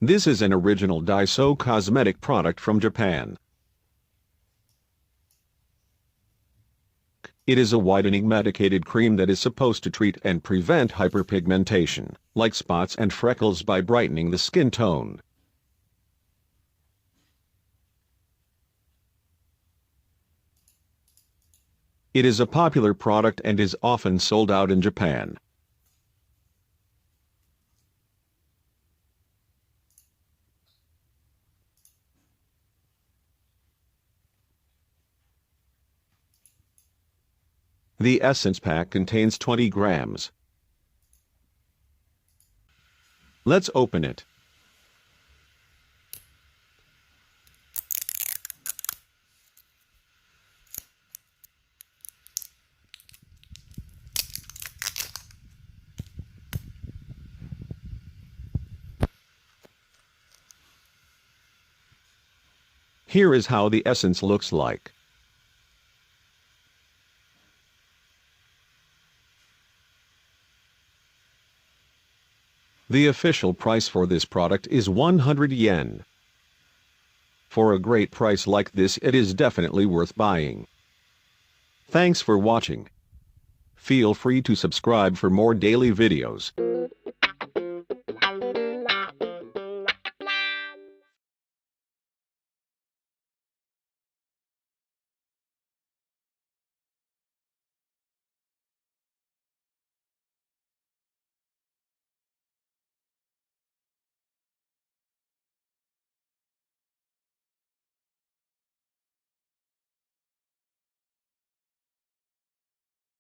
This is an original Daiso cosmetic product from Japan. It is a whitening medicated cream that is supposed to treat and prevent hyperpigmentation, like spots and freckles, by brightening the skin tone. It is a popular product and is often sold out in Japan. The essence pack contains 20 grams. Let's open it. Here is how the essence looks like. The official price for this product is 100 yen. For a great price like this, it is definitely worth buying. Thanks for watching. Feel free to subscribe for more daily videos.